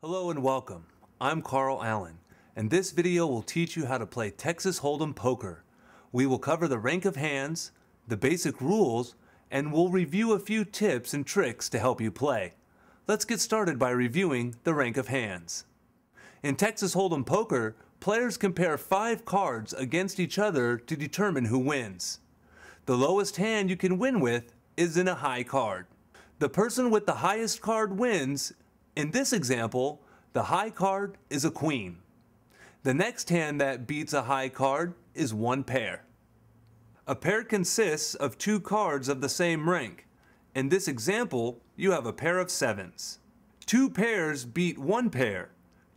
Hello and welcome. I'm Carl Allen, and this video will teach you how to play Texas Hold'em poker. We will cover the rank of hands, the basic rules, and we'll review a few tips and tricks to help you play. Let's get started by reviewing the rank of hands. In Texas Hold'em poker, players compare 5 cards against each other to determine who wins. The lowest hand you can win with is in a high card. The person with the highest card wins. In this example, the high card is a queen. The next hand that beats a high card is 1 pair. A pair consists of 2 cards of the same rank. In this example, you have a pair of 7s. 2 pairs beat 1 pair.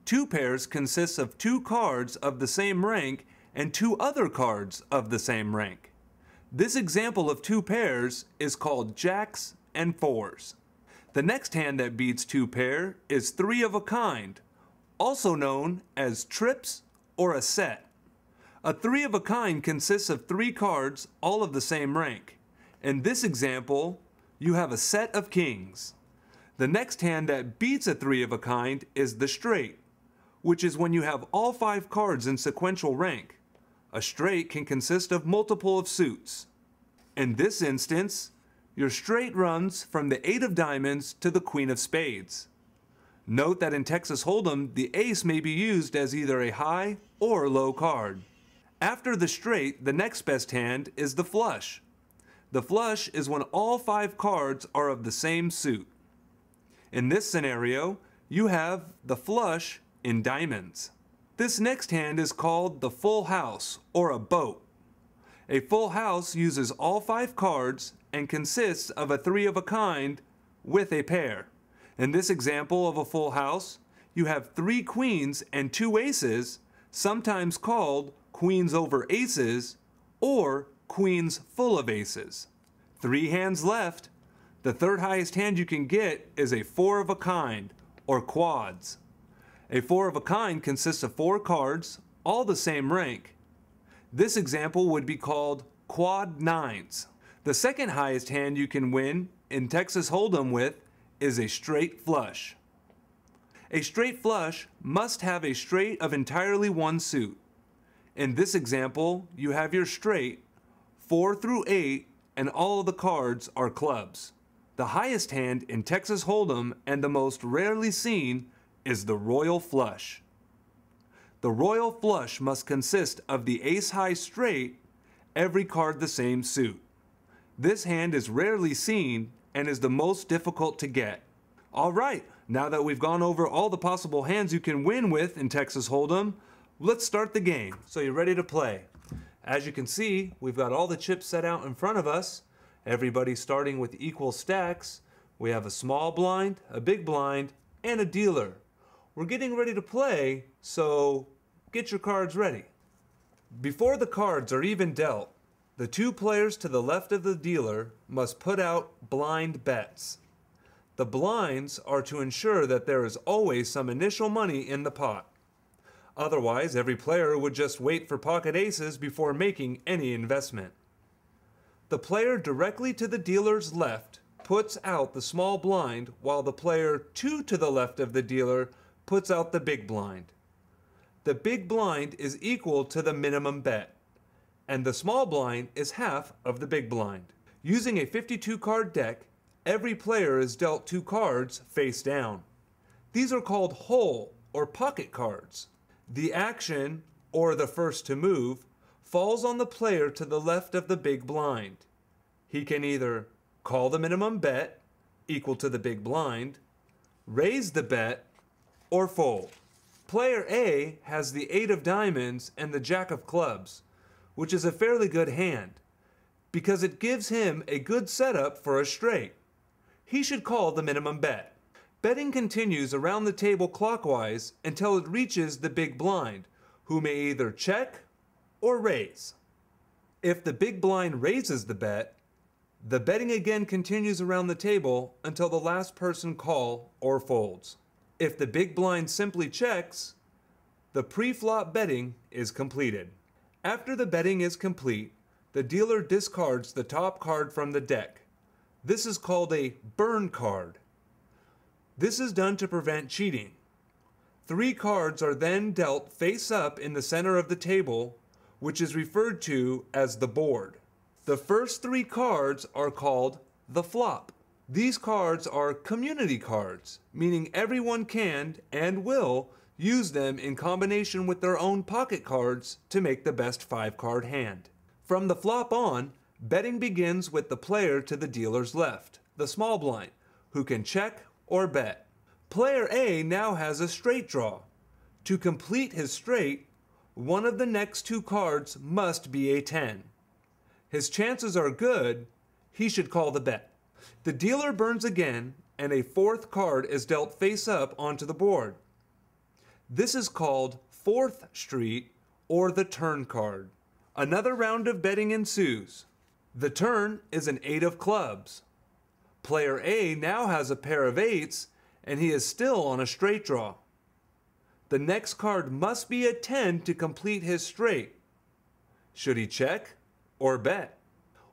2 pairs consists of 2 cards of the same rank and 2 other cards of the same rank. This example of 2 pairs is called jacks and 4s. The next hand that beats 2 pair is 3 of a kind, also known as trips or a set. A 3 of a kind consists of 3 cards all of the same rank. In this example, you have a set of kings. The next hand that beats a 3 of a kind is the straight, which is when you have all 5 cards in sequential rank. A straight can consist of multiple of suits. In this instance, your straight runs from the 8 of diamonds to the queen of spades. Note that in Texas Hold'em, the ace may be used as either a high or low card. After the straight, the next best hand is the flush. The flush is when all 5 cards are of the same suit. In this scenario, you have the flush in diamonds. This next hand is called the full house or a boat. A full house uses all 5 cards and consists of a 3 of a kind with a pair. In this example of a full house, you have 3 queens and 2 aces, sometimes called queens over aces or queens full of aces. 3 hands left. The third highest hand you can get is a 4 of a kind or quads. A 4 of a kind consists of 4 cards, all the same rank. This example would be called quad 9s. The second highest hand you can win in Texas Hold'em with is a straight flush. A straight flush must have a straight of entirely one suit. In this example, you have your straight, 4 through 8, and all of the cards are clubs. The highest hand in Texas Hold'em and the most rarely seen is the royal flush. The royal flush must consist of the ace-high straight, every card the same suit. This hand is rarely seen and is the most difficult to get. Alright, now that we've gone over all the possible hands you can win with in Texas Hold'em, let's start the game. So you're ready to play. As you can see, we've got all the chips set out in front of us. Everybody's starting with equal stacks. We have a small blind, a big blind, and a dealer. We're getting ready to play, so get your cards ready. Before the cards are even dealt, the 2 players to the left of the dealer must put out blind bets. The blinds are to ensure that there is always some initial money in the pot. Otherwise, every player would just wait for pocket aces before making any investment. The player directly to the dealer's left puts out the small blind, while the player 2 to the left of the dealer puts out the big blind. The big blind is equal to the minimum bet, and the small blind is half of the big blind. Using a 52 card deck, every player is dealt 2 cards face down. These are called hole or pocket cards. The action, or the first to move, falls on the player to the left of the big blind. He can either call the minimum bet, equal to the big blind, raise the bet, or fold. Player A has the 8 of diamonds and the jack of clubs, which is a fairly good hand, because it gives him a good setup for a straight. He should call the minimum bet. Betting continues around the table clockwise until it reaches the big blind, who may either check or raise. If the big blind raises the bet, the betting again continues around the table until the last person call or folds. If the big blind simply checks, the pre-flop betting is completed. After the betting is complete, the dealer discards the top card from the deck. This is called a burn card. This is done to prevent cheating. 3 cards are then dealt face up in the center of the table, which is referred to as the board. The first 3 cards are called the flop. These cards are community cards, meaning everyone can and will use them in combination with their own pocket cards to make the best 5-card hand. From the flop on, betting begins with the player to the dealer's left, the small blind, who can check or bet. Player A now has a straight draw. To complete his straight, one of the next 2 cards must be a 10. His chances are good, he should call the bet. The dealer burns again, and a 4th card is dealt face up onto the board. This is called 4th Street or the turn card. Another round of betting ensues. The turn is an 8 of clubs. Player A now has a pair of 8s, and he is still on a straight draw. The next card must be a 10 to complete his straight. Should he check or bet?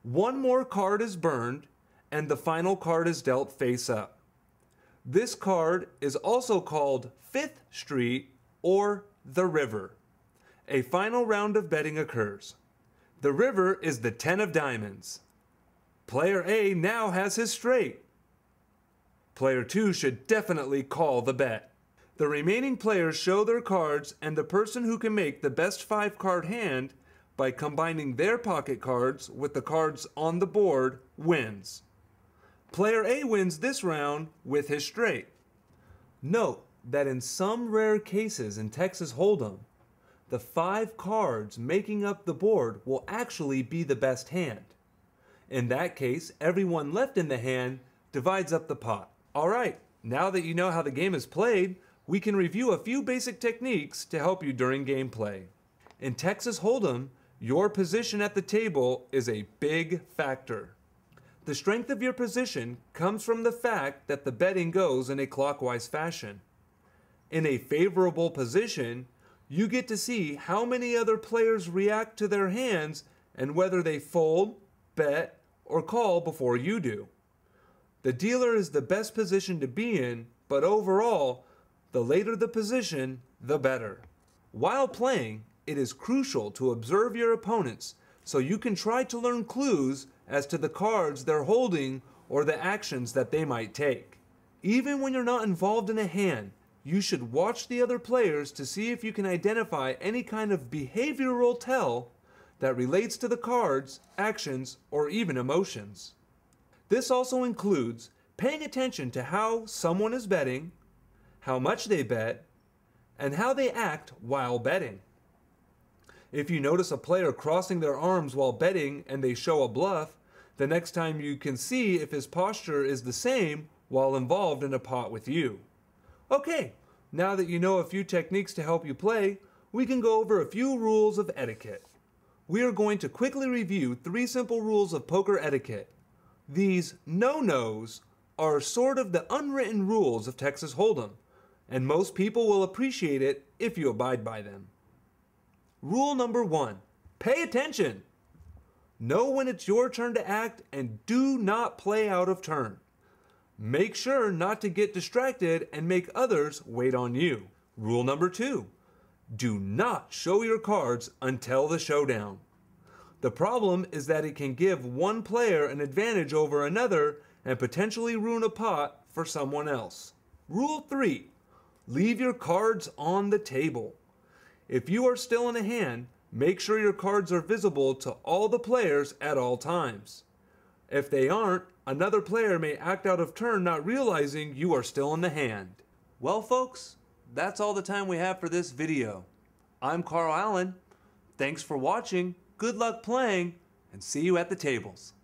One more card is burned, and the final card is dealt face up. This card is also called 5th Street or the river. A final round of betting occurs. The river is the 10 of diamonds. Player A now has his straight. Player 2 should definitely call the bet. The remaining players show their cards, and the person who can make the best 5-card hand by combining their pocket cards with the cards on the board wins. Player A wins this round with his straight. Note that in some rare cases in Texas Holdem, the 5 cards making up the board will actually be the best hand. In that case, everyone left in the hand divides up the pot. Alright, now that you know how the game is played, we can review a few basic techniques to help you during gameplay. In Texas Holdem, your position at the table is a big factor. The strength of your position comes from the fact that the betting goes in a clockwise fashion. In a favorable position, you get to see how many other players react to their hands and whether they fold, bet, or call before you do. The dealer is the best position to be in, but overall, the later the position, the better. While playing, it is crucial to observe your opponents so you can try to learn clues as to the cards they're holding or the actions that they might take. Even when you're not involved in a hand, you should watch the other players to see if you can identify any kind of behavioral tell that relates to the cards, actions, or even emotions. This also includes paying attention to how someone is betting, how much they bet, and how they act while betting. If you notice a player crossing their arms while betting and they show a bluff, the next time you can see if his posture is the same while involved in a pot with you. Okay, now that you know a few techniques to help you play, we can go over a few rules of etiquette. We are going to quickly review 3 simple rules of poker etiquette. These no-nos are sort of the unwritten rules of Texas Holdem, and most people will appreciate it if you abide by them. Rule number 1, pay attention. Know when it's your turn to act and do not play out of turn. Make sure not to get distracted and make others wait on you. Rule number 2, do not show your cards until the showdown. The problem is that it can give one player an advantage over another and potentially ruin a pot for someone else. Rule 3, leave your cards on the table. If you are still in a hand, make sure your cards are visible to all the players at all times. If they aren't, another player may act out of turn not realizing you are still in the hand. Well folks, that's all the time we have for this video. I'm Carl Allen. Thanks for watching, good luck playing, and see you at the tables.